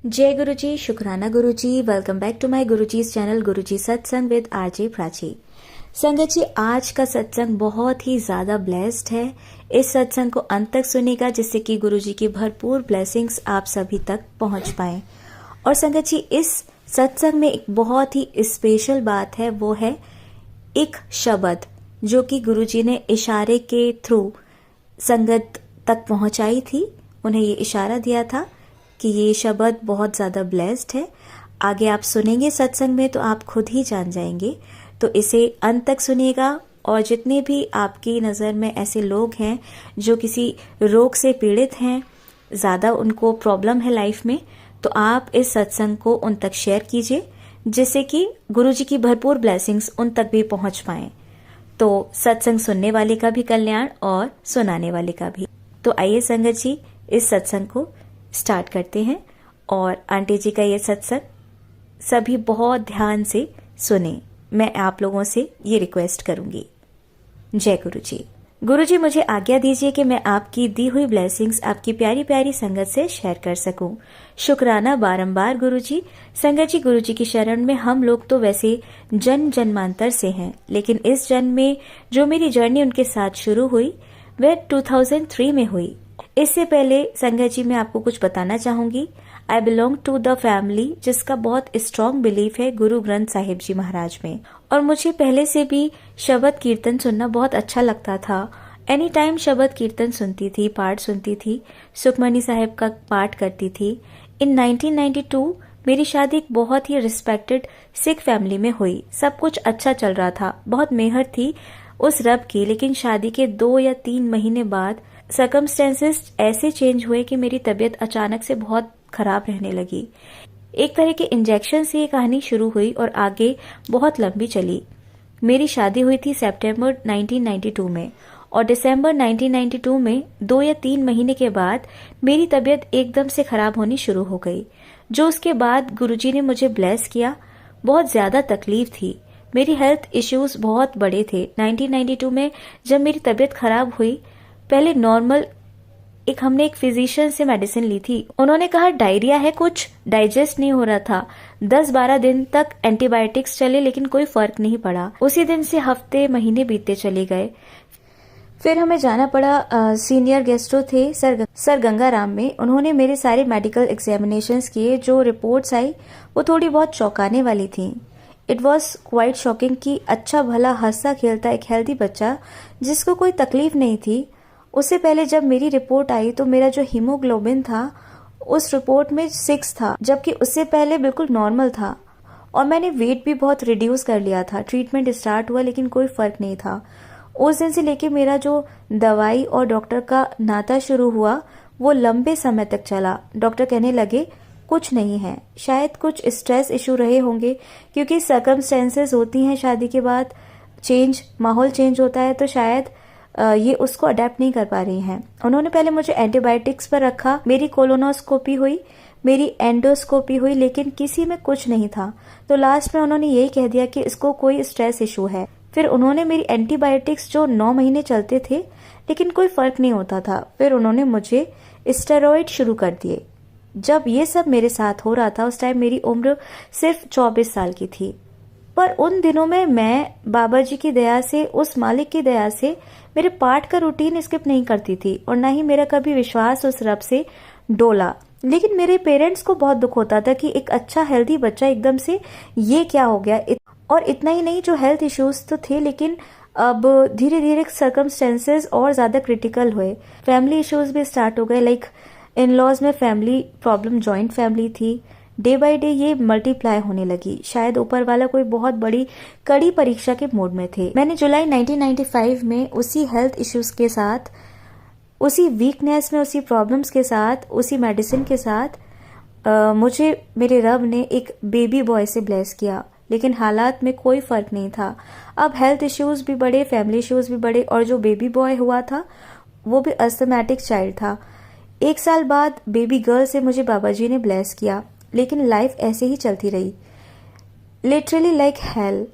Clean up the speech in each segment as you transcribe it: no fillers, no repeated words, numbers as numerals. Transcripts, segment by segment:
जय गुरु जी, शुक्राना Guru ji. Welcome back to my Guruji's channel Guruji satsang with RJ Prachi. संगत जी, आज का सत्संग बहुत ही ज्यादा ब्लेस्ड है। इस सत्संग को अंत तक सुनेगा जिससे कि गुरुजी की भरपूर ब्लेसिंग्स आप सभी तक पहुंच पाए। और संगत जी, इस सत्संग में एक बहुत ही स्पेशल बात है, वो है एक शब्द जो कि गुरुजी ने इशारे के थ्रू संगत तक पहुंचाई थी। उन्हें ये इशारा दिया था कि ये शब्द बहुत ज़्यादा ब्लेस्ड है। आगे आप सुनेंगे सत्संग में तो आप खुद ही जान जाएंगे, तो इसे अंत तक सुनिएगा। और जितने भी आपकी नज़र में ऐसे लोग हैं जो किसी रोग से पीड़ित हैं, ज़्यादा उनको प्रॉब्लम है लाइफ में, तो आप इस सत्संग को उन तक शेयर कीजिए जिससे कि गुरुजी की भरपूर ब्लेसिंग्स उन तक भी पहुंच पाएं। तो सत्संग सुनने वाले का भी कल्याण और सुनाने वाले का भी। तो आइए संगत जी, इस सत्संग को स्टार्ट करते हैं। और आंटी जी का ये सत्संग सभी बहुत ध्यान से सुने, मैं आप लोगों से ये रिक्वेस्ट करूंगी। जय गुरु जी। गुरु जी, मुझे आज्ञा दीजिए कि मैं आपकी दी हुई ब्लेसिंग्स आपकी प्यारी प्यारी संगत से शेयर कर सकूं। शुक्राना बारंबार गुरु जी। संगत जी, गुरु जी की शरण में हम लोग तो वैसे जन्म जन्मांतर से हैं, लेकिन इस जन्म में जो मेरी जर्नी उनके साथ शुरू हुई वह 2003 में हुई। इससे पहले संगत जी मैं आपको कुछ बताना चाहूंगी। I belong to the family जिसका बहुत स्ट्रॉन्ग बिलीफ है गुरु ग्रंथ साहिब जी महाराज में। और मुझे पहले से भी शब्द कीर्तन सुनना बहुत अच्छा लगता था। एनी टाइम शब्द कीर्तन सुनती थी, पाठ सुनती थी, सुखमनी साहिब का पाठ करती थी। इन 1992 मेरी शादी एक बहुत ही रिस्पेक्टेड सिख फैमिली में हुई। सब कुछ अच्छा चल रहा था, बहुत मेहर थी उस रब की। लेकिन शादी के 2 या 3 महीने बाद सर्कमस्टेंसेस ऐसे चेंज हुए कि मेरी तबीयत अचानक से बहुत खराब रहने लगी। एक तरह के इंजेक्शन से ये कहानी शुरू हुई और आगे बहुत लंबी चली। मेरी शादी हुई थी सितंबर 1992 में और दिसंबर 1992 में 2 या 3 महीने के बाद मेरी तबीयत एकदम से खराब होनी शुरू हो गई। जो उसके बाद गुरुजी ने मुझे ब्लेस किया। बहुत ज्यादा तकलीफ थी, मेरी हेल्थ इश्यूज बहुत बड़े थे। 1992 में जब मेरी तबीयत खराब हुई, पहले नॉर्मल हमने एक फिजिशियन से मेडिसिन ली थी। उन्होंने कहा डायरिया है, कुछ डाइजेस्ट नहीं हो रहा था। 10-12 दिन तक एंटीबायोटिक्स चले लेकिन कोई फर्क नहीं पड़ा। उसी दिन से हफ्ते महीने बीतते चले गए। फिर हमें जाना पड़ा सीनियर गेस्टो थे सर गंगाराम में। उन्होंने मेरे सारे मेडिकल एग्जामिनेशंस किए। जो रिपोर्ट्स आई वो थोड़ी बहुत चौंकाने वाली थी। इट वॉज क्वाइट शॉकिंग कि अच्छा भला हंसता खेलता एक हेल्दी बच्चा जिसको कोई तकलीफ नहीं थी, उससे पहले जब मेरी रिपोर्ट आई तो मेरा जो हीमोग्लोबिन था उस रिपोर्ट में 6 था, जबकि उससे पहले बिल्कुल नॉर्मल था। और मैंने वेट भी बहुत रिड्यूस कर लिया था। ट्रीटमेंट स्टार्ट हुआ लेकिन कोई फर्क नहीं था। उस दिन से लेके मेरा जो दवाई और डॉक्टर का नाता शुरू हुआ वो लंबे समय तक चला। डॉक्टर कहने लगे कुछ नहीं है, शायद कुछ स्ट्रेस इशू रहे होंगे, क्योंकि सर्कमस्टेंसेस होती हैं शादी के बाद, माहौल चेंज होता है, तो शायद ये उसको अडेप्ट नहीं कर पा रही हैं। उन्होंने पहले मुझे एंटीबायोटिक्स पर रखा, मेरी कोलोनोस्कोपी हुई, मेरी एंडोस्कोपी हुई, लेकिन किसी में कुछ नहीं था। तो लास्ट में उन्होंने यही कह दिया कि इसको कोई स्ट्रेस इशू है। फिर उन्होंने मेरी एंटीबायोटिक्स जो 9 महीने चलते थे लेकिन कोई फर्क नहीं होता था, फिर उन्होंने मुझे स्टेरॉइड शुरू कर दिए। जब ये सब मेरे साथ हो रहा था उस टाइम मेरी उम्र सिर्फ 24 साल की थी। पर उन दिनों में मैं बाबा जी की दया से, उस मालिक की दया से मेरे पाठ का रूटीन स्किप नहीं करती थी और ना ही मेरा कभी विश्वास उस रब से डोला। लेकिन मेरे पेरेंट्स को बहुत दुख होता था कि एक अच्छा हेल्दी बच्चा एकदम से ये क्या हो गया। और इतना ही नहीं, जो हेल्थ इश्यूज तो थे लेकिन अब धीरे धीरे सर्कमस्टेंसेस और ज्यादा क्रिटिकल हुए। फैमिली इश्यूज भी स्टार्ट हो गए, लाइक इन लॉज में फैमिली प्रॉब्लम, जॉइंट फैमिली थी। डे बाय डे ये मल्टीप्लाई होने लगी। शायद ऊपर वाला कोई बहुत बड़ी कड़ी परीक्षा के मोड में थे। मैंने जुलाई 1995 में उसी हेल्थ इश्यूज के साथ, उसी वीकनेस में, उसी प्रॉब्लम्स के साथ, उसी मेडिसिन के साथ मुझे मेरे रब ने एक बेबी बॉय से ब्लेस किया। लेकिन हालात में कोई फर्क नहीं था। अब हेल्थ इश्यूज भी बढ़े, फैमिली इश्यूज भी बढ़े, और जो बेबी बॉय हुआ था वो भी अस्थमैटिक चाइल्ड था। 1 साल बाद बेबी गर्ल से मुझे बाबा जी ने ब्लेस किया। लेकिन लाइफ ऐसे ही चलती रही, लिटरली लाइक हेल।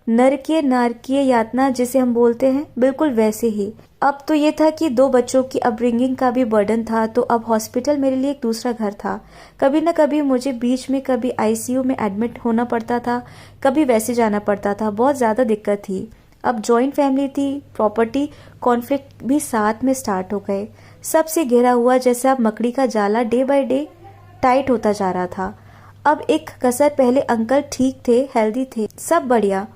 नरकीय नारकीय यातना जिसे हम बोलते हैं, बिल्कुल वैसे ही। अब तो ये था कि 2 बच्चों की अपब्रिंगिंग का भी बर्डन था, तो अब हॉस्पिटल मेरे लिए एक दूसरा घर था। कभी न कभी मुझे बीच में कभी आईसीयू में एडमिट होना पड़ता था, कभी वैसे जाना पड़ता था। बहुत ज़्यादा दिक्कत थी। अब जॉइंट फैमिली थी, प्रॉपर्टी कॉन्फ्लिक्ट भी साथ में स्टार्ट हो गए। सबसे घिरा हुआ जैसे अब मकड़ी का जाला डे बाय डे टाइट होता जा रहा था। अब एक कसर, पहले अंकल ठीक थे, हेल्दी थे, सब बढ़िया,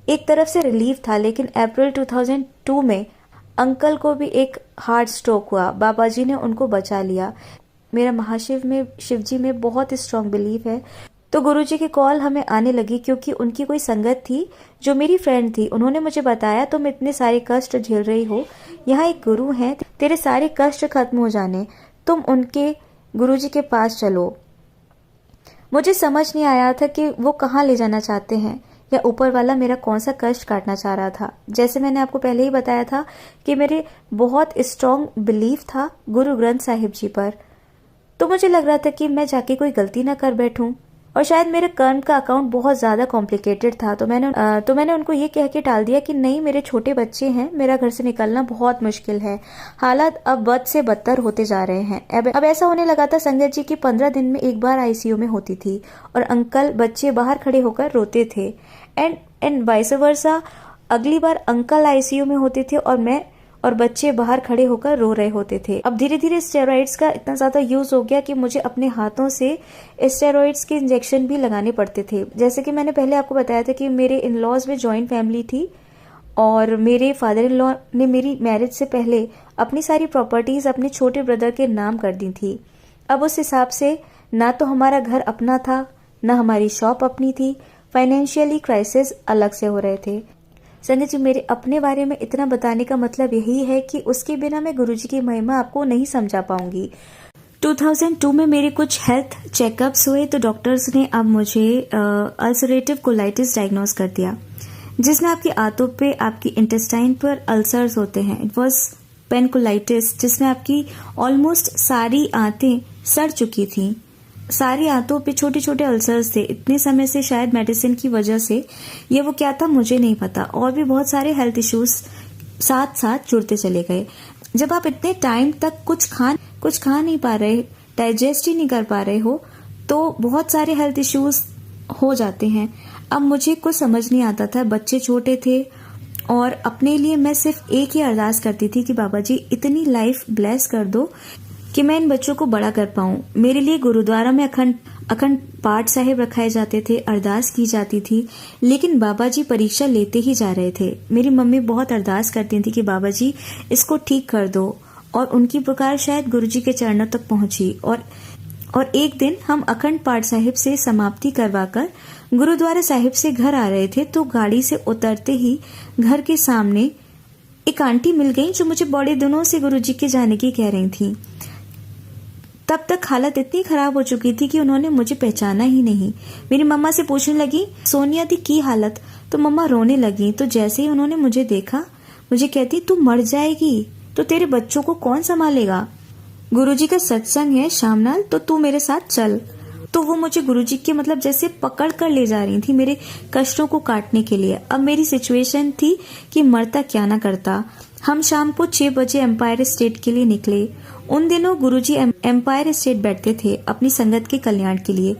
एक तरफ से रिलीफ था। लेकिन अप्रैल 2002 में अंकल को भी एक हार्ट स्ट्रोक हुआ। बाबा जी ने उनको बचा लिया। मेरा महाशिव में, शिव जी में बहुत स्ट्रांग बिलीफ है, तो गुरुजी की कॉल हमें आने लगी क्योंकि उनकी कोई संगत थी जो मेरी फ्रेंड थी। उन्होंने मुझे बताया, तुम इतने सारे कष्ट झेल रही हो, यहाँ एक गुरु हैं, तेरे सारे कष्ट खत्म हो जाने, तुम उनके गुरुजी के पास चलो। मुझे समझ नहीं आया था कि वो कहाँ ले जाना चाहते हैं या ऊपर वाला मेरा कौन सा कष्ट काटना चाह रहा था। जैसे मैंने आपको पहले ही बताया था कि मेरे बहुत स्ट्रांग बिलीफ था गुरु ग्रंथ साहिब जी पर, तो मुझे लग रहा था कि मैं जाके कोई गलती ना कर बैठूं, और शायद मेरे कर्म का अकाउंट बहुत ज्यादा कॉम्प्लिकेटेड था। तो मैंने उनको ये कह के टाल दिया कि नहीं, मेरे छोटे बच्चे हैं, मेरा घर से निकलना बहुत मुश्किल है, हालात अब बद से बदतर होते जा रहे हैं। अब ऐसा होने लगा था संगत जी की 15 दिन में एक बार आईसीयू में होती थी और अंकल बच्चे बाहर खड़े होकर रोते थे, एंड वाइस वर्सा। अगली बार अंकल आईसीयू में होते थे और मैं और बच्चे बाहर खड़े होकर रो रहे होते थे। अब धीरे धीरे स्टेरॉइड्स का इतना ज्यादा यूज हो गया कि मुझे अपने हाथों से स्टेरॉइड्स के इंजेक्शन भी लगाने पड़ते थे। जैसे कि मैंने पहले आपको बताया था कि मेरे इन लॉज में जॉइंट फैमिली थी और मेरे फादर इन लॉ ने मेरी मैरिज से पहले अपनी सारी प्रॉपर्टीज अपने छोटे ब्रदर के नाम कर दी थी। अब उस हिसाब से ना तो हमारा घर अपना था, ना हमारी शॉप अपनी थी, फाइनेंशियली क्राइसिस अलग से हो रहे थे। संगत जी, मेरे अपने बारे में इतना बताने का मतलब यही है कि उसके बिना मैं गुरुजी की महिमा आपको नहीं समझा पाऊंगी। 2002 में मेरे कुछ हेल्थ चेकअप्स हुए तो डॉक्टर्स ने अब मुझे अल्सरेटिव कोलाइटिस डायग्नोज कर दिया, जिसमें आपकी आंतों पे, आपकी इंटेस्टाइन पर अल्सर्स होते हैं। इट वॉज पेनकोलाइटिस, जिसमें आपकी ऑलमोस्ट सारी आंतें सड़ चुकी थी, सारी आंतों पे छोटे छोटे अल्सर्स थे। इतने समय से शायद मेडिसिन की वजह से, ये वो क्या था मुझे नहीं पता, और भी बहुत सारे हेल्थ इश्यूज साथ साथ जुड़ते चले गए। जब आप इतने टाइम तक कुछ खा नहीं पा रहे, डाइजेस्ट ही नहीं कर पा रहे हो, तो बहुत सारे हेल्थ इश्यूज हो जाते हैं। अब मुझे कुछ समझ नहीं आता था, बच्चे छोटे थे और अपने लिए मैं सिर्फ एक ही अरदास करती थी कि बाबा जी इतनी लाइफ ब्लेस कर दो कि मैं इन बच्चों को बड़ा कर पाऊं। मेरे लिए गुरुद्वारा में अखंड पाठ साहिब रखाए जाते थे, अरदास की जाती थी, लेकिन बाबा जी परीक्षा लेते ही जा रहे थे। मेरी मम्मी बहुत अरदास करती थी कि बाबा जी इसको ठीक कर दो, और उनकी पुकार शायद गुरुजी के चरणों तक पहुंची। और एक दिन हम अखंड पाठ साहिब से समाप्ति करवाकर गुरुद्वारा साहिब से घर आ रहे थे, तो गाड़ी से उतरते ही घर के सामने एक आंटी मिल गई जो मुझे बड़े दिनों से गुरुजी के जाने की कह रही थी। तब तक हालत इतनी खराब हो चुकी थी कि उन्होंने मुझे पहचाना ही नहीं। मेरी मम्मा से पूछने लगी, सोनिया दी की हालत, तो मम्मा रोने लगी। तो जैसे ही उन्होंने मुझे देखा, मुझे कहती, तू मर जाएगी तो तेरे बच्चों को कौन संभालेगा, गुरुजी का सत्संग है शामनाल, तो तू मेरे साथ चल। तो वो मुझे गुरुजी के मतलब जैसे पकड़ कर ले जा रही थी मेरे कष्टों को काटने के लिए। अब मेरी सिचुएशन थी कि मरता क्या ना करता। हम शाम को 6 बजे एम्पायर स्टेट के लिए निकले। उन दिनों गुरुजी एम्पायर स्टेट बैठते थे अपनी संगत के कल्याण के लिए।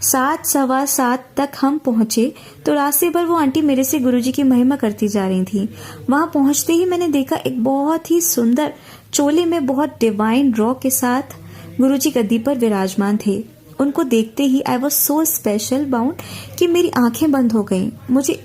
7, सवा 7 तक हम पहुंचे तो रास्ते भर वो आंटी मेरे से गुरुजी की महिमा करती जा रही थी। वहां पहुंचते ही मैंने देखा एक बहुत ही सुंदर चोले में बहुत डिवाइन रॉ के साथ गुरुजी गद्दी पर विराजमान थे। उनको देखते ही I was so spellbound कि मेरी आंखें बंद हो गईं। मुझे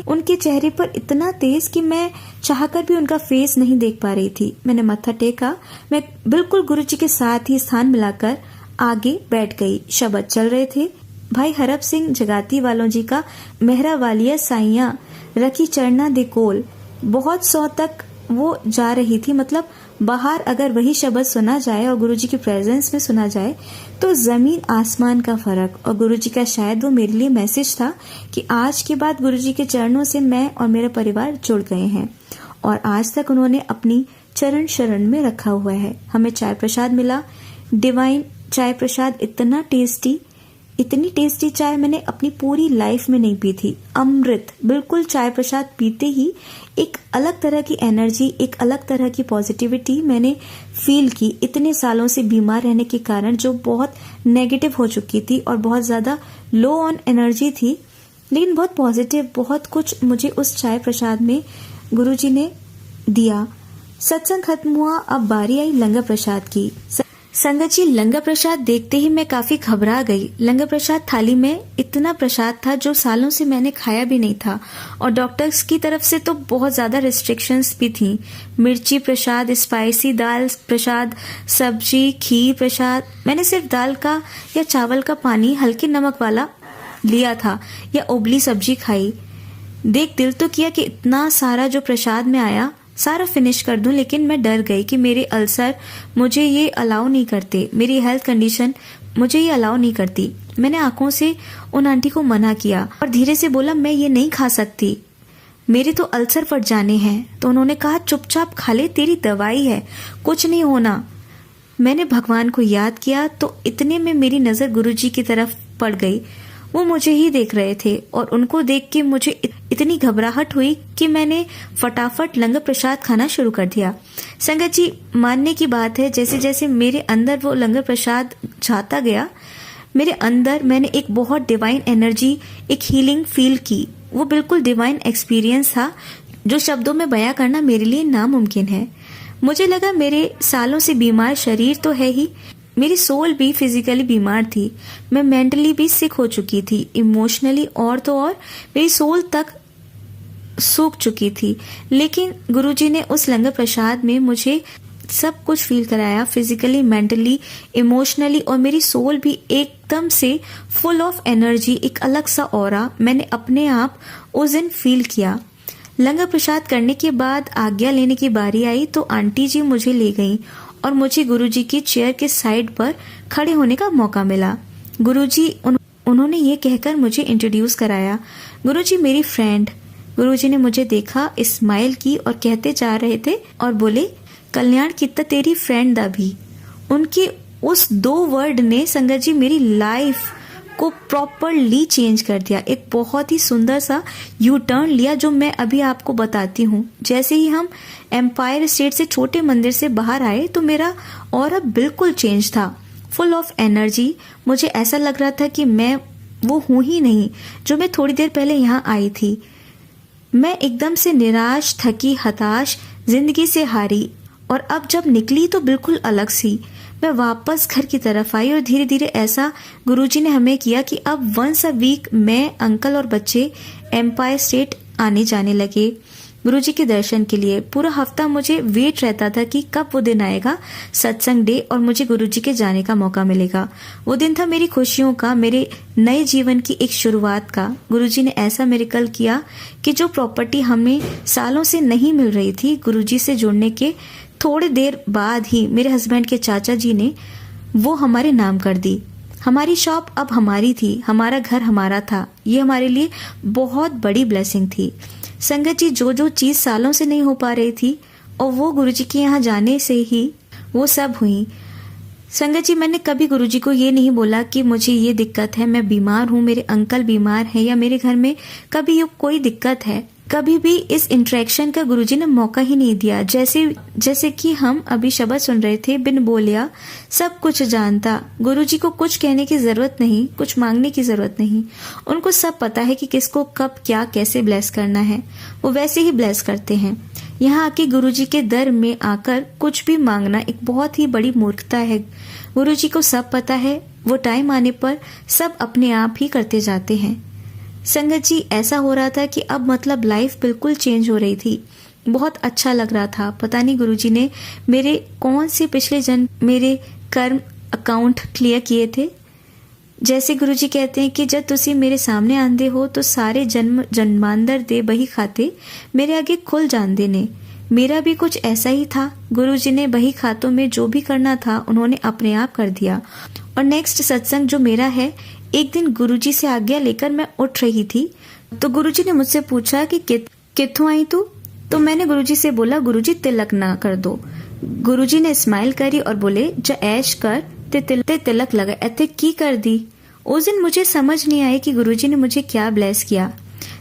उनके चेहरे पर इतना तेज कि मैं चाहकर भी उनका फेस नहीं देख पा रही थी। मैंने मत्था टेका, मैं बिल्कुल गुरुजी के साथ ही स्थान मिलाकर आगे बैठ गई। शब्द चल रहे थे, भाई हरप सिंह जगाती वालों जी का मेहरा वालिया साइया रखी चरना दे कोल। बहुत सौ तक वो जा रही थी, मतलब बाहर अगर वही शब्द सुना जाए और गुरुजी की प्रेजेंस में सुना जाए तो जमीन आसमान का फर्क। और गुरुजी का शायद वो मेरे लिए मैसेज था कि आज के बाद गुरुजी के चरणों से मैं और मेरा परिवार जुड़ गए हैं और आज तक उन्होंने अपनी चरण शरण में रखा हुआ है। हमें चाय प्रसाद मिला, डिवाइन चाय प्रसाद इतना टेस्टी इतनी टेस्टी चाय मैंने अपनी पूरी लाइफ में नहीं पी थी। अमृत, बिल्कुल चाय प्रसाद पीते ही एक अलग तरह की एनर्जी, एक अलग तरह की पॉजिटिविटी मैंने फील की। इतने सालों से बीमार रहने के कारण जो बहुत नेगेटिव हो चुकी थी और बहुत ज़्यादा लो ऑन एनर्जी थी, लेकिन बहुत पॉजिटिव, बहुत कुछ मुझे उस चाय प्रसाद में गुरुजी ने दिया। सत्संग खत्म हुआ, अब बारी आई लंगर प्रसाद की। संगत जी, लंगर प्रसाद देखते ही मैं काफी घबरा गई। लंगर प्रसाद थाली में इतना प्रसाद था जो सालों से मैंने खाया भी नहीं था, और डॉक्टर्स की तरफ से तो बहुत ज्यादा रिस्ट्रिक्शंस भी थी। मिर्ची प्रसाद, स्पाइसी दाल प्रसाद, सब्जी, खीर प्रसाद। मैंने सिर्फ दाल का या चावल का पानी हल्के नमक वाला लिया था या उबली सब्जी खाई। देख दिल तो किया कि इतना सारा जो प्रसाद में आया सारा फिनिश कर दूं, लेकिन मैं डर गई कि मेरे अल्सर मुझे ये अलाउ नहीं करते, मेरी हेल्थ कंडीशन मुझे ये अलाउ नहीं करती। मैंने आंखों से उन आंटी को मना किया और धीरे से बोला, मैं ये नहीं खा सकती, मेरे तो अल्सर फट जाने हैं। तो उन्होंने कहा, चुपचाप खा ले, तेरी दवाई है, कुछ नहीं होना। मैंने भगवान को याद किया तो इतने में मेरी नजर गुरुजी की तरफ पड़ गई। वो मुझे ही देख रहे थे और उनको देख के मुझे इतनी घबराहट हुई कि मैंने फटाफट लंगर प्रसाद खाना शुरू कर दिया। संगत जी, मानने की बात है, जैसे जैसे मेरे अंदर वो लंगर प्रसाद जाता गया, मेरे अंदर मैंने एक बहुत डिवाइन एनर्जी, एक हीलिंग फील की। वो बिल्कुल डिवाइन एक्सपीरियंस था जो शब्दों में बयां करना मेरे लिए नामुमकिन है। मुझे लगा मेरे सालों से बीमार शरीर तो है ही, मेरी सोल भी फिजिकली बीमार थी। मैं मेंटली भी सिक हो चुकी थी, इमोशनली और तो और मेरी सोल तक सूख चुकी थी। लेकिन गुरुजी ने उस लंगर प्रसाद में मुझे सब कुछ फील कराया, फिजिकली, मेंटली, इमोशनली, और मेरी सोल भी एकदम से फुल ऑफ एनर्जी, एक अलग सा ऑरा मैंने अपने आप उस दिन फील किया। लंगर प्रसाद करने के बाद आज्ञा लेने की बारी आई तो आंटी जी मुझे ले गईं और मुझे गुरुजी की चेयर के साइड पर खड़े होने का मौका मिला। गुरुजी उन्होंने ये कहकर मुझे इंट्रोड्यूस कराया, गुरुजी मेरी फ्रेंड। गुरुजी ने मुझे देखा, स्माइल की और कहते जा रहे थे और बोले, कल्याण कितना तेरी फ्रेंड दा भी। उनके उस 2 वर्ड ने संगत जी मेरी लाइफ को प्रॉपरली चेंज कर दिया। एक बहुत ही सुंदर सा यू टर्न लिया जो मैं अभी आपको बताती हूँ। जैसे ही हम एम्पायर स्टेट से छोटे मंदिर से बाहर आए तो मेरा ऑरा बिल्कुल चेंज था, फुल ऑफ एनर्जी। मुझे ऐसा लग रहा था कि मैं वो हूं ही नहीं जो मैं थोड़ी देर पहले यहाँ आई थी। मैं एकदम से निराश, थकी, हताश, जिंदगी से हारी, और अब जब निकली तो बिल्कुल अलग सी। मैं वापस घर की तरफ आई और धीरे धीरे ऐसा गुरुजी ने हमें किया कि अब वंस अ वीक मैं, अंकल और बच्चे एम्पायर स्टेट आने जाने लगे गुरुजी के दर्शन के लिए। पूरा हफ्ता मुझे वेट रहता था कि कब वो दिन आएगा, सत्संग डे, और मुझे गुरुजी के जाने का मौका मिलेगा। वो दिन था मेरी खुशियों का, मेरे नए जीवन की एक शुरुआत का। गुरुजी ने ऐसा मिरेकल किया कि जो प्रॉपर्टी हमें सालों से नहीं मिल रही थी, गुरुजी से जुड़ने के थोड़ी देर बाद ही मेरे हस्बैंड के चाचा जी ने वो हमारे नाम कर दी। हमारी शॉप अब हमारी थी, हमारा घर हमारा था। ये हमारे लिए बहुत बड़ी ब्लेसिंग थी। संगत जी, जो जो चीज सालों से नहीं हो पा रही थी और वो गुरुजी के यहाँ जाने से ही वो सब हुई। संगत जी, मैंने कभी गुरुजी को ये नहीं बोला कि मुझे ये दिक्कत है, मैं बीमार हूँ, मेरे अंकल बीमार हैं, या मेरे घर में कभी ये कोई दिक्कत है। कभी भी इस इंटरेक्शन का गुरुजी ने मौका ही नहीं दिया। जैसे कि हम अभी शब्द सुन रहे थे, बिन बोलिया सब कुछ जानता। गुरुजी को कुछ कहने की जरूरत नहीं, कुछ मांगने की जरूरत नहीं। उनको सब पता है कि किसको कब क्या कैसे ब्लेस करना है, वो वैसे ही ब्लेस करते हैं। यहाँ आके गुरुजी के दर में आकर कुछ भी मांगना एक बहुत ही बड़ी मूर्खता है। गुरुजी को सब पता है, वो टाइम आने पर सब अपने आप ही करते जाते हैं। संगत जी, ऐसा हो रहा था कि अब मतलब लाइफ बिल्कुल चेंज हो रही थी। बहुत अच्छा लग रहा था। पता नहीं गुरुजी ने मेरे कौन से पिछले जन्म मेरे कर्म अकाउंट क्लियर किए थे। जैसे गुरुजी कहते हैं कि जब तुसी मेरे सामने आंदे हो तो सारे जन्म जन्मांतर दे बही खाते मेरे आगे खुल जांदे ने। मेरा भी कुछ ऐसा ही था। गुरुजी ने बही खातों में जो भी करना था उन्होंने अपने आप कर दिया। और नेक्स्ट सत्संग जो मेरा है, एक दिन गुरुजी से आज्ञा लेकर मैं उठ रही थी तो गुरुजी ने मुझसे पूछा कि कित्थों आई तू। तो मैंने गुरुजी से बोला, गुरुजी तिलक ना कर दो। गुरुजी ने स्माइल करी और बोले, जा ऐश कर ते तिलक लगा एथे की कर दी। उस दिन मुझे समझ नहीं आया कि गुरुजी ने मुझे क्या ब्लेस किया,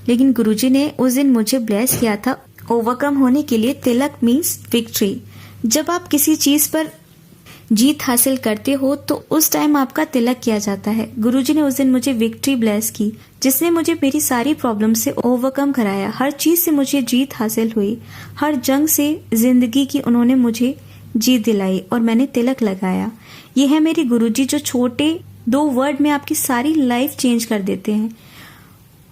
लेकिन गुरुजी ने उस दिन मुझे ब्लेस किया था ओवरकम होने के लिए। तिलक मीन्स विक्ट्री। जब आप किसी चीज पर जीत हासिल करते हो तो उस टाइम आपका तिलक किया जाता है। गुरुजी ने उस दिन मुझे विक्ट्री ब्लेस की, जिसने मुझे मेरी सारी प्रॉब्लम से ओवरकम कराया। हर चीज से मुझे जीत हासिल हुई, हर जंग से जिंदगी की उन्होंने मुझे जीत दिलाई और मैंने तिलक लगाया। ये है मेरे गुरुजी, जो छोटे 2 वर्ड में आपकी सारी लाइफ चेंज कर देते हैं,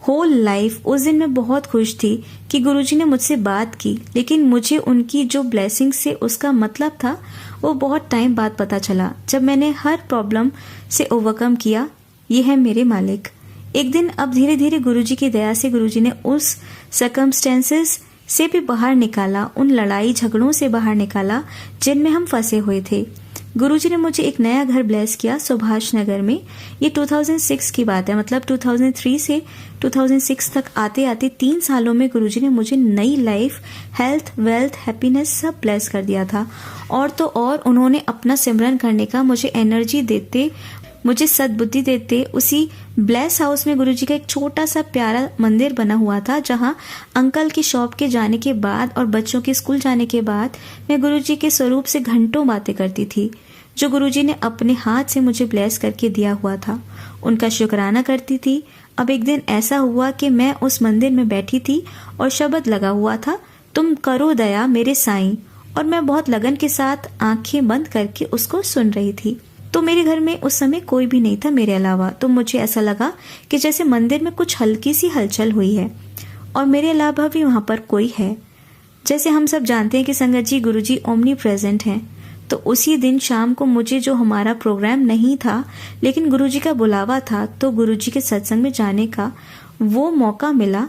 होल लाइफ। उस दिन मैं बहुत खुश थी कि गुरुजी ने मुझसे बात की, लेकिन मुझे उनकी जो ब्लेसिंग से उसका मतलब था वो बहुत टाइम बाद पता चला, जब मैंने हर प्रॉब्लम से ओवरकम किया। ये है मेरे मालिक। एक दिन अब धीरे धीरे गुरुजी की दया से गुरुजी ने उस सर्कमस्टेंसेस से भी बाहर निकाला, उन लड़ाई झगड़ों से बाहर निकाला जिनमें हम फंसे हुए थे। गुरुजी ने मुझे एक नया घर ब्लेस किया सुभाष नगर में। ये 2006 की बात है, मतलब 2003 से 2006 तक आते आते 3 सालों में गुरुजी ने मुझे नई लाइफ, हेल्थ, वेल्थ, हैप्पीनेस सब ब्लेस कर दिया था। और तो और उन्होंने अपना सिमरन करने का मुझे एनर्जी देते, मुझे सद्बुद्धि देते। उसी ब्लेस हाउस में गुरुजी का एक छोटा सा प्यारा मंदिर बना हुआ था, जहां अंकल की शॉप के जाने के बाद और बच्चों के स्कूल जाने के बाद मैं गुरुजी के स्वरूप से घंटों बातें करती थी, जो गुरुजी ने अपने हाथ से मुझे ब्लेस करके दिया हुआ था। उनका शुक्राना करती थी। अब एक दिन ऐसा हुआ कि मैं उस मंदिर में बैठी थी और शब्द लगा हुआ था, तुम करो दया मेरे साईं, और मैं बहुत लगन के साथ आंखें बंद करके उसको सुन रही थी। तो मेरे घर में उस समय कोई भी नहीं था मेरे अलावा, तो मुझे ऐसा लगा कि जैसे मंदिर में कुछ हल्की सी हलचल हुई है और मेरे अलावा भी वहां पर कोई है। जैसे हम सब जानते हैं कि संगत जी, गुरुजी ओमनी प्रेजेंट हैं। तो उसी दिन शाम को मुझे, जो हमारा प्रोग्राम नहीं था लेकिन गुरुजी का बुलावा था, तो गुरुजी के सत्संग में जाने का वो मौका मिला।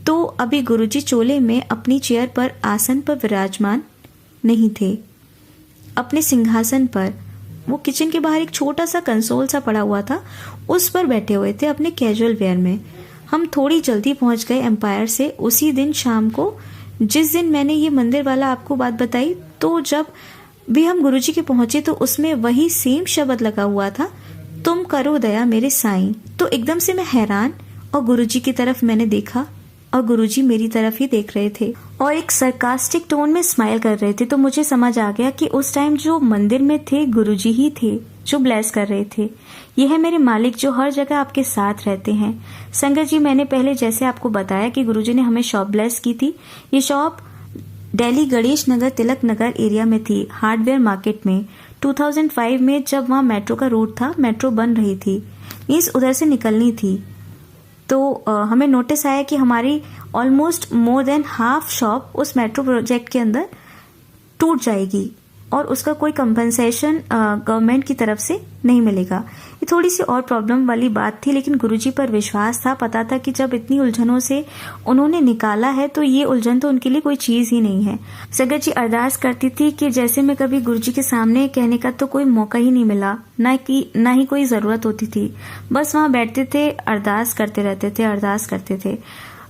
तो अभी गुरुजी चोले में अपनी चेयर पर, आसन पर विराजमान नहीं थे, अपने सिंहासन पर। वो किचन के बाहर एक छोटा सा कंसोल सा पड़ा हुआ था, उस पर बैठे हुए थे अपने कैजुअल वेयर में। हम थोड़ी जल्दी पहुंच गए एम्पायर से उसी दिन शाम को, जिस दिन मैंने ये मंदिर वाला आपको बात बताई। तो जब भी हम गुरुजी के पहुंचे तो उसमें वही सेम शब्द लगा हुआ था, तुम करो दया मेरे साईं। तो एकदम से मैं हैरान, और गुरुजी की तरफ मैंने देखा और गुरुजी मेरी तरफ ही देख रहे थे और एक सरकास्टिक टोन में स्माइल कर रहे थे। तो मुझे समझ आ गया कि उस टाइम जो मंदिर में थे गुरुजी ही थे जो ब्लेस कर रहे थे। ये है मेरे मालिक, जो हर जगह आपके साथ रहते हैं। संगत जी, मैंने पहले जैसे आपको बताया कि गुरुजी ने हमें शॉप ब्लेस की थी। ये शॉप दिल्ली गणेश नगर, तिलक नगर एरिया में थी, हार्डवेयर मार्केट में। 2005 में जब वहाँ मेट्रो का रूट था, मेट्रो बन रही थी, मीन्स उधर से निकलनी थी। तो हमें नोटिस आया कि हमारी almost more than half shop उस मेट्रो प्रोजेक्ट के अंदर टूट जाएगी और उसका कोई कंपनसेशन गवर्नमेंट की तरफ से नहीं मिलेगा। ये थोड़ी सी और प्रॉब्लम वाली बात थी, लेकिन गुरुजी पर विश्वास था। पता था कि जब इतनी उलझनों से उन्होंने निकाला है तो ये उलझन तो उनके लिए कोई चीज ही नहीं है। संगत जी, अरदास करती थी कि जैसे मैं कभी गुरुजी के सामने कहने का तो कोई मौका ही नहीं मिला, ना ही कोई जरूरत होती थी। बस वहां बैठते थे, अरदास करते रहते थे, अरदास करते थे।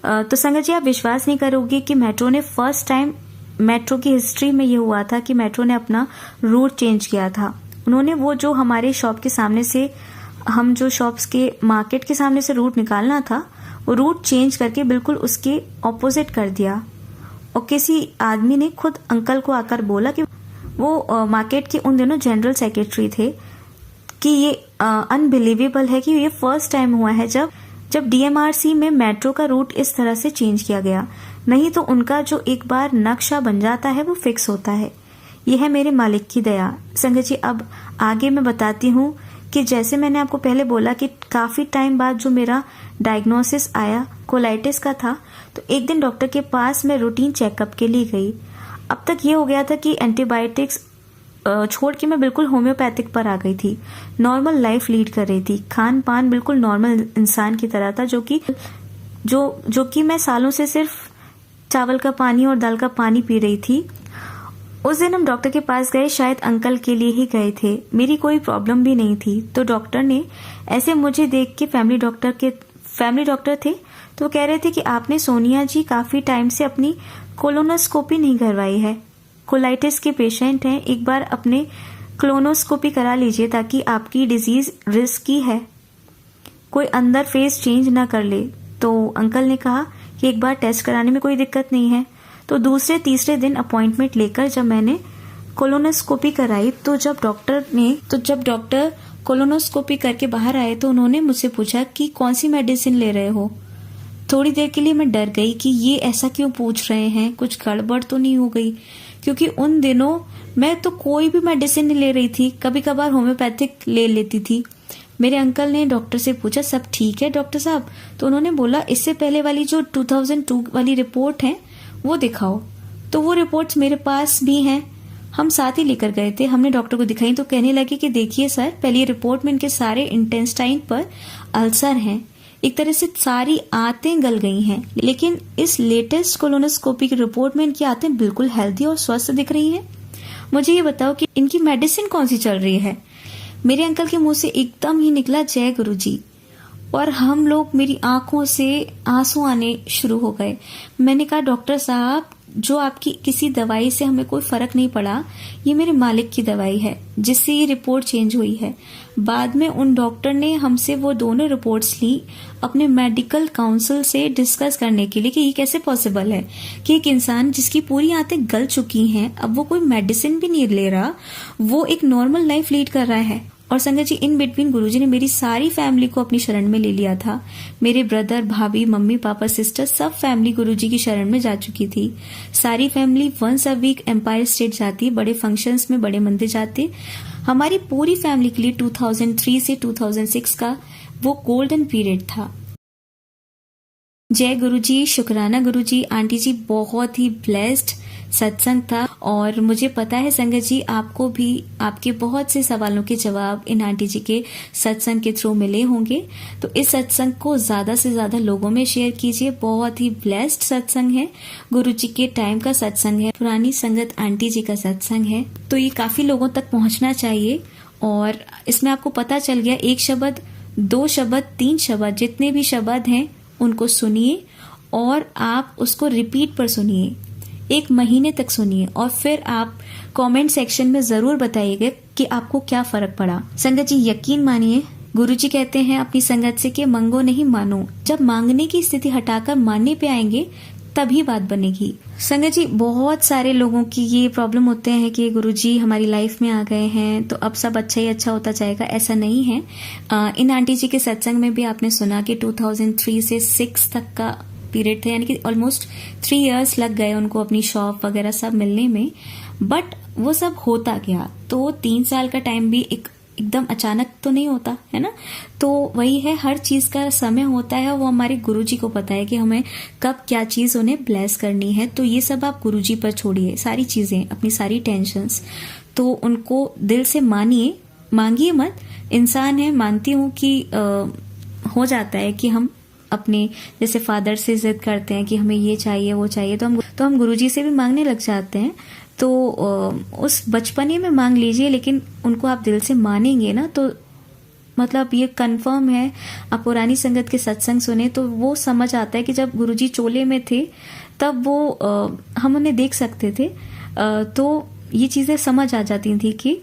तो संगत जी, आप विश्वास नहीं करोगे कि मेट्रो ने फर्स्ट टाइम, मेट्रो की हिस्ट्री में ये हुआ था कि मेट्रो ने अपना रूट चेंज किया था। उन्होंने वो जो हमारे शॉप के सामने से, हम जो शॉप्स के मार्केट के सामने से रूट निकालना था, वो रूट चेंज करके बिल्कुल उसके ऑपोजिट कर दिया। और किसी आदमी ने खुद अंकल को आकर बोला कि वो मार्केट के उन दिनों जनरल सेक्रेटरी थे, कि ये अनबिलीवेबल है कि ये फर्स्ट टाइम हुआ है जब डीएमआरसी में मेट्रो का रूट इस तरह से चेंज किया गया। नहीं तो उनका जो एक बार नक्शा बन जाता है वो फिक्स होता है। यह है मेरे मालिक की दया। संगत जी, अब आगे मैं बताती हूँ कि जैसे मैंने आपको पहले बोला कि काफी टाइम बाद जो मेरा डायग्नोसिस आया कोलाइटिस का था, तो एक दिन डॉक्टर के पास मैं रूटीन चेकअप के लिए गई। अब तक ये हो गया था कि एंटीबायोटिक्स छोड़ के मैं बिल्कुल होम्योपैथिक पर आ गई थी। नॉर्मल लाइफ लीड कर रही थी, खान पान बिल्कुल नॉर्मल इंसान की तरह था, जो कि मैं सालों से सिर्फ चावल का पानी और दाल का पानी पी रही थी। उस दिन हम डॉक्टर के पास गए, शायद अंकल के लिए ही गए थे, मेरी कोई प्रॉब्लम भी नहीं थी। तो डॉक्टर ने ऐसे मुझे देख के, फैमिली डॉक्टर थे, तो कह रहे थे कि आपने सोनिया जी काफी टाइम से अपनी कोलोनोस्कोपी नहीं करवाई है, कोलाइटिस के पेशेंट हैं, एक बार अपने कोलोनोस्कोपी करा लीजिए ताकि आपकी डिजीज रिस्की है। कोई अंदर फेस चेंज ना कर ले। तो अंकल ने कहा कि एक बार टेस्ट कराने में कोई दिक्कत नहीं है। तो दूसरे तीसरे दिन अपॉइंटमेंट लेकर जब मैंने कोलोनोस्कोपी कराई, तो जब डॉक्टर कोलोनोस्कोपी करके बाहर आए तो उन्होंने मुझसे पूछा कि कौन सी मेडिसिन ले रहे हो। थोड़ी देर के लिए मैं डर गई कि ये ऐसा क्यों पूछ रहे हैं, कुछ गड़बड़ तो नहीं हो गई, क्योंकि उन दिनों मैं तो कोई भी मेडिसिन नहीं ले रही थी, कभी कभार होम्योपैथिक ले लेती थी। मेरे अंकल ने डॉक्टर से पूछा सब ठीक है डॉक्टर साहब? तो उन्होंने बोला इससे पहले वाली जो 2002 वाली रिपोर्ट है वो दिखाओ। तो वो रिपोर्ट्स मेरे पास भी हैं, हम साथ ही लेकर गए थे। हमने डॉक्टर को दिखाई तो कहने लगे कि देखिए सर, पहली रिपोर्ट में इनके सारे इंटेस्टाइन पर अल्सर हैं, एक तरह से सारी आंतें गल गई हैं। लेकिन इस लेटेस्ट कोलोनोस्कोपी की रिपोर्ट में इनकी आंतें बिल्कुल हेल्दी और स्वस्थ दिख रही हैं। मुझे ये बताओ कि इनकी मेडिसिन कौन सी चल रही है? मेरे अंकल के मुंह से एकदम ही निकला जय गुरुजी, और हम लोग, मेरी आंखों से आंसू आने शुरू हो गए। मैंने कहा डॉक्टर साहब, जो आपकी किसी दवाई से हमें कोई फर्क नहीं पड़ा, ये मेरे मालिक की दवाई है जिससे ये रिपोर्ट चेंज हुई है। बाद में उन डॉक्टर ने हमसे वो दोनों रिपोर्ट्स ली अपने मेडिकल काउंसिल से डिस्कस करने के लिए कि ये कैसे पॉसिबल है कि एक इंसान जिसकी पूरी आंतें गल चुकी हैं, अब वो कोई मेडिसिन भी नहीं ले रहा, वो एक नॉर्मल लाइफ लीड कर रहा है। और संगत जी, इन बिटवीन गुरुजी ने मेरी सारी फैमिली को अपनी शरण में ले लिया था। मेरे ब्रदर, भाभी, मम्मी, पापा, सिस्टर, सब फैमिली गुरुजी की शरण में जा चुकी थी। सारी family once a week Empire State जाती, बड़े फंक्शंस में, बड़े मंदिर जाते। हमारी पूरी फैमिली के लिए 2003 से 2006 का वो गोल्डन पीरियड था। जय गुरुजी, शुक्राना गुरुजी। आंटी जी, बहुत ही ब्लेस्ड सत्संग था, और मुझे पता है संगत जी, आपको भी आपके बहुत से सवालों के जवाब इन आंटी जी के सत्संग के थ्रू मिले होंगे। तो इस सत्संग को ज्यादा से ज्यादा लोगों में शेयर कीजिए। बहुत ही ब्लेस्ड सत्संग है, गुरु जी के टाइम का सत्संग है, पुरानी संगत आंटी जी का सत्संग है, तो ये काफी लोगों तक पहुंचना चाहिए। और इसमें आपको पता चल गया, एक शब्द, दो शब्द, तीन शब्द, जितने भी शब्द हैं उनको सुनिए, और आप उसको रिपीट पर सुनिए, 1 महीने तक सुनिए, और फिर आप कमेंट सेक्शन में जरूर बताइएगा कि आपको क्या फर्क पड़ा। संगत जी, यकीन मानिए, गुरुजी कहते हैं अपनी संगत से कि मंगो नहीं मानो। जब मांगने की स्थिति हटाकर मानने पे आएंगे तभी बात बनेगी। संगत जी, बहुत सारे लोगों की ये प्रॉब्लम होते हैं कि गुरुजी हमारी लाइफ में आ गए हैं तो अब सब अच्छा ही अच्छा होता जाएगा। ऐसा नहीं है। इन आंटी जी के सत्संग में भी आपने सुना कि 2003 से 6 तक का पीरियड था, यानी कि ऑलमोस्ट 3 इयर्स लग गए उनको अपनी शॉप वगैरह सब मिलने में, बट वो सब होता गया। तो 3 साल का टाइम भी एकदम अचानक तो नहीं होता है ना। तो वही है, हर चीज का समय होता है, वो हमारे गुरुजी को पता है कि हमें कब क्या चीज उन्हें ब्लेस करनी है। तो ये सब आप गुरुजी पर छोड़िए, सारी चीजें, अपनी सारी टेंशन्स, तो उनको दिल से मानिए, मांगिए मत। इंसान है, मानती हूँ कि हो जाता है कि हम अपने जैसे फादर से जिद करते हैं कि हमें ये चाहिए वो चाहिए, तो हम गुरुजी से भी मांगने लग जाते हैं। तो उस बचपने में मांग लीजिए, लेकिन उनको आप दिल से मानेंगे ना, तो मतलब ये कंफर्म है। आप पुरानी संगत के सत्संग सुने तो वो समझ आता है कि जब गुरुजी चोले में थे तब वो हम उन्हें देख सकते थे, तो ये चीजें समझ आ जाती थी कि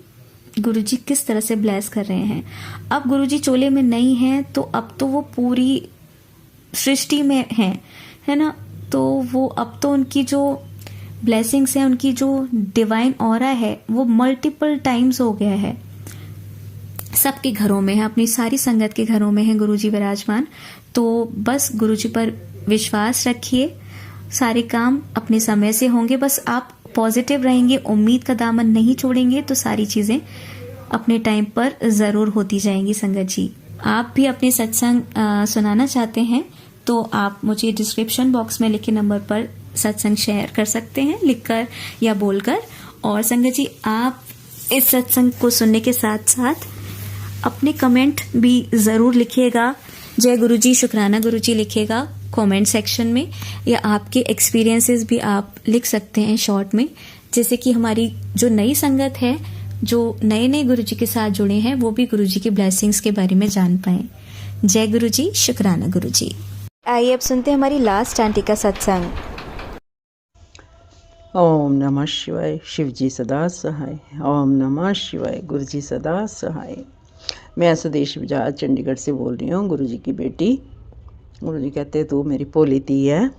गुरुजी किस तरह से ब्लेस कर रहे हैं। अब गुरुजी चोले में नहीं है, तो अब तो वो पूरी सृष्टि में है ना। तो वो अब तो उनकी जो ब्लेसिंग्स है, उनकी जो डिवाइन ऑरा है, वो मल्टीपल टाइम्स हो गया है, सबके घरों में है, अपनी सारी संगत के घरों में है गुरुजी विराजमान। तो बस गुरुजी पर विश्वास रखिए, सारे काम अपने समय से होंगे। बस आप पॉजिटिव रहेंगे, उम्मीद का दामन नहीं छोड़ेंगे, तो सारी चीजें अपने टाइम पर जरूर होती जाएंगी। संगत जी, आप भी अपने सत्संग सुनाना चाहते हैं तो आप मुझे डिस्क्रिप्शन बॉक्स में लिखे नंबर पर सत्संग शेयर कर सकते हैं, लिखकर या बोलकर। और संगत जी, आप इस सत्संग को सुनने के साथ साथ अपने कमेंट भी जरूर लिखिएगा। जय गुरुजी, शुक्राना गुरुजी लिखिएगा कमेंट सेक्शन में, या आपके एक्सपीरियंसेस भी आप लिख सकते हैं शॉर्ट में, जैसे कि हमारी जो नई संगत है, जो नए नए गुरुजी के साथ जुड़े हैं, वो भी गुरुजी की ब्लेसिंग्स के बारे में जान पाए। जय गुरुजी, शुक्राना गुरुजी। आइए अब सुनते हैं हमारी लास्ट आंटी का सत्संग। ओम नमः शिवाय। शिव जी सदा सहाय। ओम नमः शिवाय। गुरु जी सदा सहाय। मैं स्वदेश बजाज चंडीगढ़ से बोल रही हूँ, गुरु जी की बेटी। गुरु जी कहते तू मेरी भोली धी है।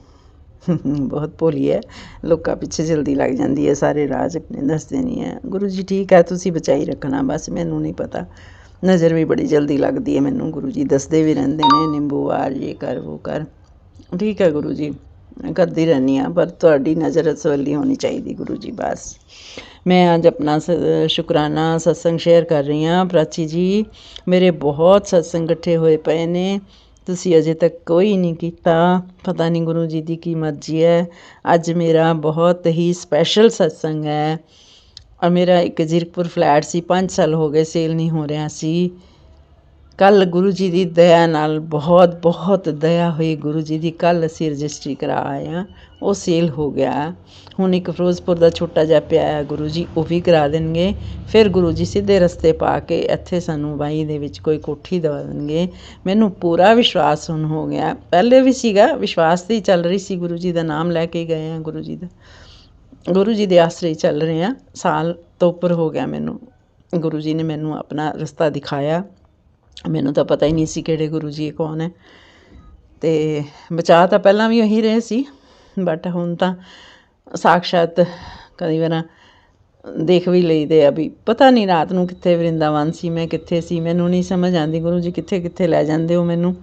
बहुत भोली है, लोगों पिछे जल्दी लग जाती है, सारे राज अपने दसते नहीं है। गुरु जी ठीक है, तुसी बचाई रखना, बस मैनू नहीं पता। नज़र भी बड़ी जल्दी लगती है मैनू, गुरु जी दसते भी रहंदे ने, निंबू वार ये कर वो कर। ठीक है गुरु जी, करती रहनी हाँ, पर तुहाडी नज़र असवली होनी चाहिए गुरु जी। बस मैं अज अपना शुकराना सत्संग शेयर कर रही हाँ। प्राची जी, मेरे बहुत सत्संग इकट्ठे होए पे ने, तुसी अजे तक कोई नहीं कीता, पता नहीं गुरु जी की की मर्जी है। अज मेरा बहुत ही स्पैशल सत्संग है। और मेरा एक जीरकपुर फ्लैट सी 5 साल हो गए सेल नहीं हो रहा सी। कल गुरु जी की दया नाल बहुत बहुत दया हुई गुरु जी की। कल असी रजिस्ट्री करा आए हाँ, वो सेल हो गया। हुण एक फिरोजपुर का छोटा जिहा पिया है गुरु जी, वो भी करा देंगे। फिर गुरु जी सीधे रस्ते पा के इत्थे सानू बाई दे विच कोई कोठी दवा देंगे। मैनू पूरा विश्वास हुण हो गया, पहले भी सीगा विश्वास से ही चल रही सी। गुरु जी का नाम लैके गए हैं, गुरु जी का, गुरु जी के आसरे ही चल रहे हैं। साल तो उपर हो गया मैनू, गुरु जी ने मैनू अपना रस्ता दिखाया। मैनू तो पता ही नहीं सी किहड़े गुरु जी कौन है, तो बचा तो पहला भी वही रहे सी, बट हुण तां साक्षात कई बार देख भी लईदे आ भी। पता नहीं रात नूं कित्थे वरिंदावन सी, मैं कित्थे सी, मैनू नहीं समझ आती गुरु जी कित्थे कित्थे लै जांदे हो मैनू।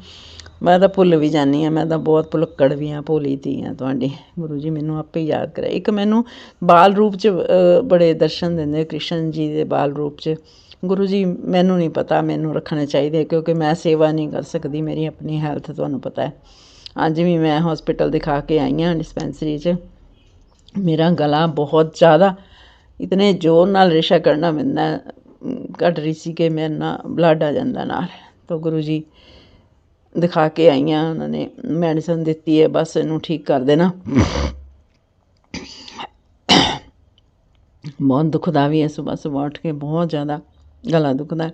मैं तो भुल भी जानी हाँ, मैं तो बहुत भुलक्कड़ भी हाँ, भोली धी हाँ तुहाडी। गुरु जी मैनू आपे ही याद करे। एक मैनू बाल रूप च बड़े दर्शन दिंदे कृष्ण जी के बाल रूप च। गुरु जी मैनू नहीं पता, मैनू रखने चाहिए, क्योंकि मैं सेवा नहीं कर सकती, मेरी अपनी हैल्थ तुहानू पता है। अज भी मैं हॉस्पिटल दिखा के आई हाँ डिस्पेंसरी च। मेरा गला बहुत ज़्यादा इतने जोर नाल रेशा करना पैंदा, घट रही सी कि मेरे ना ब्लड आ जाता नाल। तो गुरु जी दिखा के आई हाँ, उन्होंने मैडिसन दिती है, बस इनू ठीक कर देना। बहुत दुखदा भी है, सुबह सुबह उठ के बहुत ज़्यादा गला दुखदा है।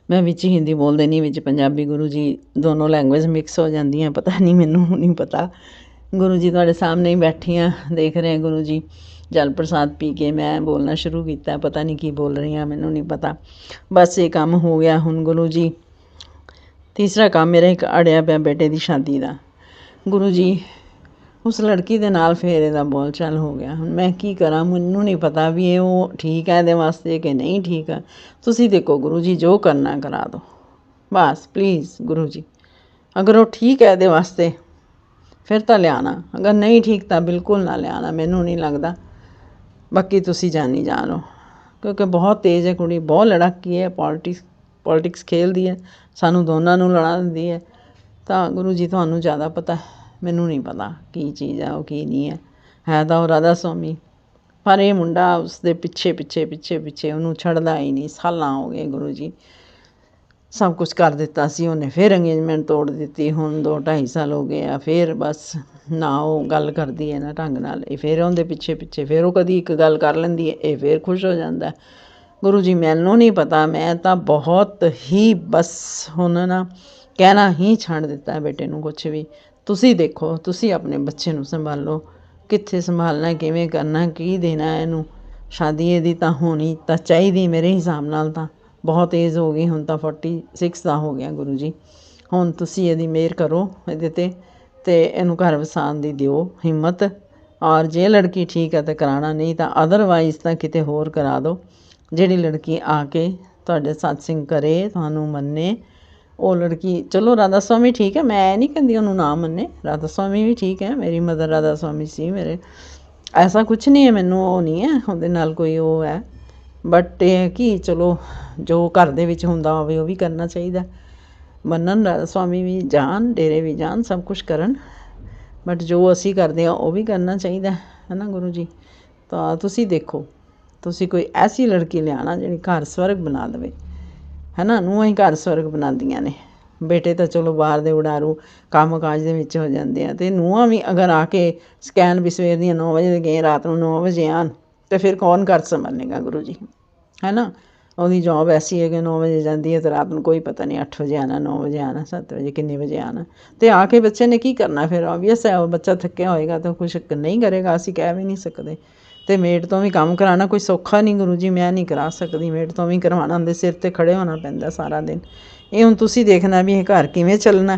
मैं विच हिंदी बोल देनी, विच पंजाबी, गुरु जी दोनों लैंग्वेज मिक्स हो जाती हैं, पता नहीं, मैनू नहीं पता। गुरु जी तुहाडे सामने ही बैठी हाँ, देख रहे हैं गुरु जी जल प्रसाद पी के मैं बोलना शुरू किया, पता नहीं की बोल रही हाँ, मैनू नहीं पता। बस ये काम हो गया हुण गुरु जी। तीसरा काम मेरा एक अड़िया पिया बेटे की शादी का। गुरु जी उस लड़की के नाल फिर इहदा बोल चाल हो गया। हुण मैं की करा, मैनू नहीं पता भी ये वो ठीक है इहदे वास्ते कि नहीं ठीक है। तुसीं देखो गुरु जी, जो करना करा दो बस प्लीज़ गुरु जी। अगर वो ठीक है इहदे वास्ते फिर तो लियाना, अगर नहीं ठीक तो बिल्कुल ना लियाना, मैनू नहीं लगता। बाकी तुसीं जानी जान लो, क्योंकि बहुत तेज़ है कुड़ी, बहुत लड़ाकी है, पॉलिटिक्स खेलती है, सानू दोनों नूं लड़ा दिंदी है। तो गुरु जी तुहानू ज़्यादा पता है, मैनू नहीं पता की चीज़ है वो की नहीं है तो वो राधा स्वामी। पर यह मुंडा उसके पिछे पिछे पिछे पिछे उन्होंने छड़दा ही नहीं। साल हो गए गुरु जी, सब कुछ कर दिता सी उन्हें, फिर अंगेजमेंट तोड़ दी। हुण 2-2.5 साल हो गए आ, फिर बस ना वो गल करती है ना ढंग नाल, फिर उहदे पिछे पिछे, फिर वो कदी एक गल कर लैंदी है, ये फिर खुश हो जाता है। गुरु जी मैनू नहीं पता, मैं तो बहुत ही बस हुण ना कहना ही छड्ड दिता है बेटे नूं कुछ भी। तुसीं देखो, तुसीं अपने बच्चे नूं संभालो, कित्थे संभालना, किवें करना, की देना है इहनूं। शादी इहदी तां होनी तां चाहीदी मेरे हिसाब नाल तां। बहुत एज हो गई, हुण तां 46 का हो गया गुरु जी। हुण तुसीं इहदी मेहर करो इहदे ते इहनूं घर वसाउण दी दिओ हिम्मत। और जे लड़की ठीक है तो कराना, नहीं तो अदरवाइज़ तो किते होर करा दो। जिहड़ी लड़की आके तुहाडे सत्संग करे, तुहानूं मन्ने, वो लड़की चलो राधा स्वामी ठीक है, मैं नहीं कहती उन्होंने ना मन्ने, राधा स्वामी भी ठीक है, मेरी मदर राधा स्वामी सी मेरे, ऐसा कुछ नहीं है, मैनू वो नहीं है उहदे नाल कोई वो है। बट ये है कि चलो जो घर दे विच हुंदा होवे वो भी करना चाहिए। मन्नन राधा स्वामी भी जान, डेरे भी जान, सब कुछ करन, बट जो असी करते हैं वो भी करना चाहिए है ना गुरु जी। तो तुसी देखो, तुसी कोई ऐसी लड़की लियाना जिहड़ी घर स्वर्ग बना देवे, है ना। नूंहां ही घर स्वर्ग बनादियां ने, बेटे तो चलो बाहर दे उडारू काम काज दे विच हो जाते हैं। तो नूंहां भी अगर आके स्कैन भी सवेर दी 9 बजे गए, रात को 9 बजे आन, तो फिर कौन घर संभालेगा गुरु जी, है ना। ਉਹਦੀ जॉब ऐसी है कि 9 बजे जाती है तो रात को कोई पता नहीं 8 बजे आना, 9 बजे आना, 7 बजे किन्ने बजे आना। तो आके बच्चे ने की करना फिर, ऑबवियस है वो बच्चा थक्या होएगा तो कुछ नहीं करेगा, असी कह भी नहीं सकते। ਤੇ ਮੇਡ ਤੋਂ ਵੀ ਕੰਮ ਕਰਾਉਣਾ ਕੋਈ ਸੌਖਾ ਨਹੀਂ ਗੁਰੂ ਜੀ, ਮੈਂ ਨਹੀਂ ਕਰਾ ਸਕਦੀ, ਮੇਡ ਤੋਂ ਵੀ ਕਰਵਾਉਣਾ ਹੁੰਦੇ, ਸਿਰ ਤੇ ਖੜੇ ਹੋਣਾ ਪੈਂਦਾ ਸਾਰਾ ਦਿਨ। ਇਹ ਹੁਣ ਤੁਸੀਂ ਦੇਖਣਾ ਵੀ ਇਹ ਘਰ ਕਿਵੇਂ ਚੱਲਣਾ,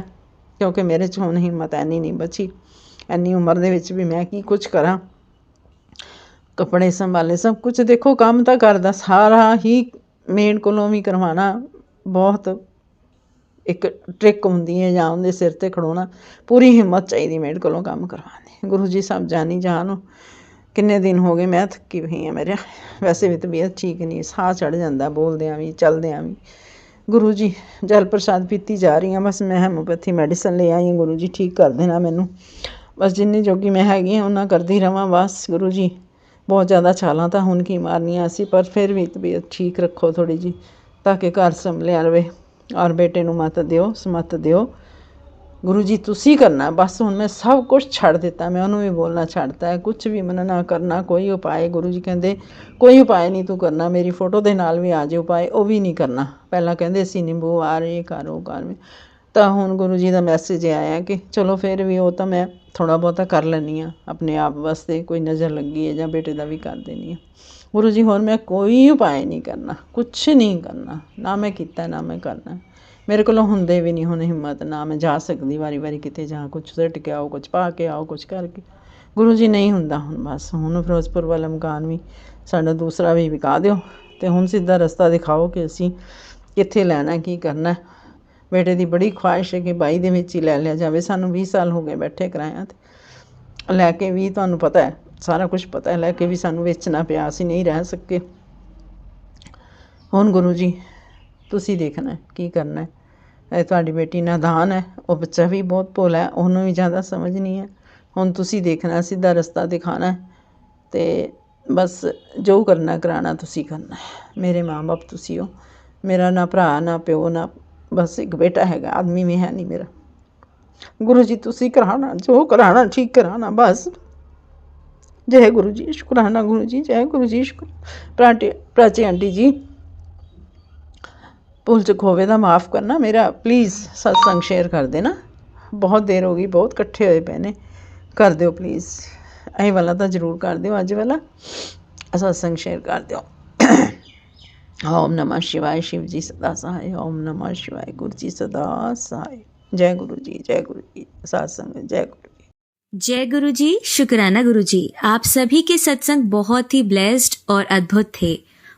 ਕਿਉਂਕਿ ਮੇਰੇ 'ਚ ਹੁਣ ਹਿੰਮਤ ਐਨੀ ਨਹੀਂ ਬਚੀ, ਇੰਨੀ ਉਮਰ ਦੇ ਵਿੱਚ ਵੀ ਮੈਂ ਕੀ ਕੁਝ ਕਰਾਂ। ਕੱਪੜੇ ਸੰਭਾਲੇ, ਸਭ ਕੁਝ ਦੇਖੋ, ਕੰਮ ਤਾਂ ਕਰਦਾ ਸਾਰਾ ਹੀ ਮੇਡ ਕੋਲੋਂ ਵੀ ਕਰਵਾਉਣਾ ਬਹੁਤ ਇੱਕ ਟ੍ਰਿਕ ਹੁੰਦੀ ਹੈ, ਜਾਂ ਉਹਦੇ ਸਿਰ ਤੇ ਖੜੋਣਾ, ਪੂਰੀ ਹਿੰਮਤ ਚਾਹੀਦੀ ਮੇਡ ਕੋਲੋਂ ਕੰਮ ਕਰਵਾਉਣ ਦੀ। ਗੁਰੂ ਜੀ ਸਭ ਜਾਣੀ ਜਾਣ। ਕਿੰਨੇ ਦਿਨ ਹੋ ਗਏ ਮੈਂ ਥੱਕੀ ਹੋਈ ਹਾਂ, ਮੇਰੇ ਵੈਸੇ ਵੀ ਤਬੀਅਤ ਠੀਕ ਨਹੀਂ, ਸਾਹ ਚੜ੍ਹ ਜਾਂਦਾ ਬੋਲਦਿਆਂ ਵੀ ਚਲਦਿਆਂ ਵੀ। ਗੁਰੂ ਜੀ ਜਲ ਪ੍ਰਸ਼ਾਦ ਪੀਤੀ ਜਾ ਰਹੀ ਹਾਂ, ਬਸ ਮੈਂ ਹੈਮੋਪੈਥੀ ਮੈਡੀਸਨ ਲੈ ਆਈ ਹਾਂ, ਗੁਰੂ ਜੀ ਠੀਕ ਕਰ ਦੇਣਾ ਮੈਨੂੰ, ਬਸ ਜਿੰਨੀ ਜੋਗੀ ਮੈਂ ਹੈਗੀ ਹਾਂ ਉਹਨਾਂ ਕਰਦੀ ਰਹਾਂ ਬਸ। ਗੁਰੂ ਜੀ ਬਹੁਤ ਜ਼ਿਆਦਾ ਛਾਲਾਂ ਤਾਂ ਹੁਣ ਕੀ ਮਾਰਨੀਆਂ ਸੀ, ਪਰ ਫਿਰ ਵੀ ਤਬੀਅਤ ਠੀਕ ਰੱਖੋ ਥੋੜ੍ਹੀ ਜਿਹੀ, ਤਾਂ ਕਿ ਘਰ ਸੰਭਲਿਆ ਰਵੇ। ਔਰ ਬੇਟੇ ਨੂੰ ਮੱਤ ਦਿਓ, ਸਮੱਤ ਦਿਓ। ਗੁਰੂ ਜੀ ਤੁਸੀਂ ਕਰਨਾ ਬਸ। ਹੁਣ ਮੈਂ ਸਭ ਕੁਛ ਛੱਡ ਦਿੱਤਾ, ਮੈਂ ਉਹਨੂੰ ਵੀ ਬੋਲਣਾ ਛੱਡਤਾ ਹੈ, ਕੁਛ ਵੀ ਮਨ ਨਾ ਕਰਨਾ, ਕੋਈ ਉਪਾਏ। ਗੁਰੂ ਜੀ ਕਹਿੰਦੇ ਕੋਈ ਉਪਾਏ ਨਹੀਂ ਤੂੰ ਕਰਨਾ, ਮੇਰੀ ਫੋਟੋ ਦੇ ਨਾਲ ਵੀ ਆ ਜਾਏ ਉਪਾਏ, ਉਹ ਵੀ ਨਹੀਂ ਕਰਨਾ। ਪਹਿਲਾਂ ਕਹਿੰਦੇ ਸੀ ਨਿੰਬੂ ਆ ਰਹੇ ਕਰ ਉਹ ਕਰ, ਤਾਂ ਹੁਣ ਗੁਰੂ ਜੀ ਦਾ ਮੈਸੇਜ ਆਇਆ ਕਿ ਚਲੋ ਫਿਰ ਵੀ ਉਹ ਤਾਂ ਮੈਂ ਥੋੜ੍ਹਾ ਬਹੁਤਾ ਕਰ ਲੈਂਦੀ ਹਾਂ ਆਪਣੇ ਆਪ ਵਾਸਤੇ, ਕੋਈ ਨਜ਼ਰ ਲੱਗੀ ਹੈ ਜਾਂ ਬੇਟੇ ਦਾ ਵੀ ਕਰ ਦੇਣੀ ਹਾਂ। ਗੁਰੂ ਜੀ ਹੁਣ ਮੈਂ ਕੋਈ ਉਪਾਏ ਨਹੀਂ ਕਰਨਾ, ਕੁਛ ਨਹੀਂ ਕਰਨਾ, ਨਾ ਮੈਂ ਕੀਤਾ ਨਾ ਮੈਂ ਕਰਨਾ। ਮੇਰੇ ਕੋਲੋਂ ਹੁੰਦੇ ਵੀ ਨਹੀਂ ਹੁਣ ਹਿੰਮਤ, ਨਾ ਮੈਂ ਜਾ ਸਕਦੀ ਵਾਰੀ ਵਾਰੀ ਕਿਤੇ, ਜਾਂ ਕੁਛ ਸੁੱਟ ਕੇ ਆਓ, ਕੁਛ ਪਾ ਕੇ ਆਓ, ਕੁਛ ਕਰਕੇ। ਗੁਰੂ ਜੀ ਨਹੀਂ ਹੁੰਦਾ ਹੁਣ ਬਸ। ਹੁਣ ਫਿਰੋਜ਼ਪੁਰ ਵਾਲਾ ਮਕਾਨ ਵੀ ਸਾਡਾ ਦੂਸਰਾ ਵੀ ਵਿਕਾ ਦਿਓ, ਅਤੇ ਹੁਣ ਸਿੱਧਾ ਰਸਤਾ ਦਿਖਾਓ ਕਿ ਅਸੀਂ ਕਿੱਥੇ ਲੈਣਾ, ਕੀ ਕਰਨਾ। ਬੇਟੇ ਦੀ ਬੜੀ ਖੁਆਇਸ਼ ਹੈ ਕਿ 22 ਦੇ ਵਿੱਚ ਹੀ ਲੈ ਲਿਆ ਜਾਵੇ। ਸਾਨੂੰ 20 ਸਾਲ ਹੋ ਗਏ ਬੈਠੇ ਕਿਰਾਇਆਂ 'ਤੇ, ਲੈ ਕੇ ਵੀ ਤੁਹਾਨੂੰ ਪਤਾ ਹੈ ਸਾਰਾ ਕੁਛ ਪਤਾ ਹੈ, ਲੈ ਕੇ ਵੀ ਸਾਨੂੰ ਵੇਚਣਾ ਪਿਆ, ਅਸੀਂ ਨਹੀਂ ਰਹਿ ਸਕੇ। ਹੁਣ ਗੁਰੂ ਜੀ ਤੁਸੀਂ ਦੇਖਣਾ ਕੀ ਕਰਨਾ। ਇਹ ਤੁਹਾਡੀ ਬੇਟੀ ਨਾਦਾਨ ਹੈ, ਉਹ ਬੱਚਾ ਵੀ ਬਹੁਤ ਭੋਲਾ ਹੈ, ਉਹਨੂੰ ਵੀ ਜ਼ਿਆਦਾ ਸਮਝ ਨਹੀਂ ਹੈ। ਹੁਣ ਤੁਸੀਂ ਦੇਖਣਾ, ਸਿੱਧਾ ਰਸਤਾ ਦਿਖਾਉਣਾ, ਅਤੇ ਬਸ ਜੋ ਕਰਨਾ ਕਰਾਉਣਾ ਤੁਸੀਂ ਕਰਨਾ। ਮੇਰੇ ਮਾਂ ਬਾਪ ਤੁਸੀਂ ਹੋ, ਮੇਰਾ ਨਾ ਭਰਾ ਨਾ ਪਿਓ ਨਾ, ਬਸ ਇੱਕ ਬੇਟਾ ਹੈਗਾ, ਆਦਮੀ ਵੀ ਹੈ ਨਹੀਂ ਮੇਰਾ। ਗੁਰੂ ਜੀ ਤੁਸੀਂ ਕਰਾਉਣਾ, ਜੋ ਕਰਾਉਣਾ ਠੀਕ ਕਰਾਉਣਾ ਬਸ। ਜੈ ਗੁਰੂ ਜੀ, ਸ਼ੁਕਰਾਨਾ ਗੁਰੂ ਜੀ, ਜੈ ਗੁਰੂ ਜੀ, ਸ਼ੁਕਰ। ਪ੍ਰਾਚੀ ਆਂਟੀ ਜੀ ਭੁੱਲ ਚੁੱਕ ਹੋਵੇ ਤਾਂ ਮਾफ़ ਕਰਨਾ ਮੇਰਾ, ਪਲੀਜ਼ ਸਤਸੰਗ ਸ਼ੇਅਰ ਕਰ ਦੇਣਾ। ਬਹੁਤ ਦੇਰ ਹੋ ਗਈ, ਬਹੁਤ ਇਕੱਠੇ ਹੋਏ ਪਏ ਨੇ, ਕਰ ਦਿਓ ਪਲੀਜ਼। ਇਹ ਵਾਲਾ ਤਾਂ ਜ਼ਰੂਰ ਕਰ ਦਿਓ, ਅੱਜ ਵਾਲਾ ਸਤਸੰਗ ਸ਼ੇਅਰ ਕਰ ਦਿਓ। ਓਮ ਨਮः शिवाय, शिव जी सदा सहाय। ओम नमः शिवाय, गुरु जी सदा सहाय। जय गुरु जी, जय गुरु जी, सत्संग, जय गुरु जी। जय गुरु जी, शुक्राना गुरु जी। आप सभी के सत्संग बहुत ही ब्लेस्ड और अद्भुत थे।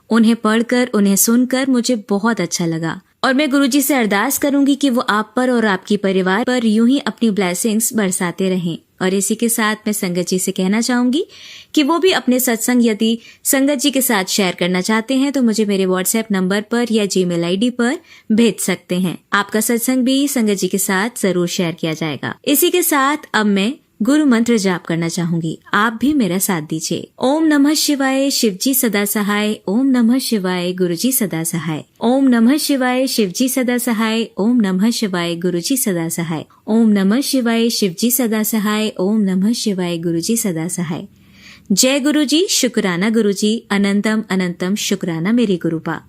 उन्हें पढ़कर, उन्हें सुनकर मुझे बहुत अच्छा लगा, और मैं गुरु जी से अरदास करूंगी कि वो आप पर और आपकी परिवार पर यूं ही अपनी ब्लेसिंग्स बरसाते रहें। और इसी के साथ मैं संगत जी से कहना चाहूंगी कि वो भी अपने सत्संग यदि संगत जी के साथ शेयर करना चाहते हैं तो मुझे मेरे व्हाट्सएप नंबर पर या जीमेल आईडी पर भेज सकते हैं। आपका सत्संग भी संगत जी के साथ जरूर शेयर किया जाएगा। इसी के साथ अब मैं गुरु मंत्र जाप करना चाहूंगी, आप भी मेरा साथ दीजिए। ओम नमः शिवाय, शिव जी सदा सहाय। ओम नमः शिवाय, गुरु जी सदा सहाय। ओम नमः शिवाय, शिव जी सदा सहाय। ओम नमः शिवाय, गुरु जी सदा सहाय। ओम नमः शिवाय, शिव जी सदा सहाय। ओम नमः शिवाय, गुरु जी सदा सहाय। जय गुरु जी, शुक्राना गुरु जी, अनंतम अनंतम शुक्राना मेरे गुरुपा।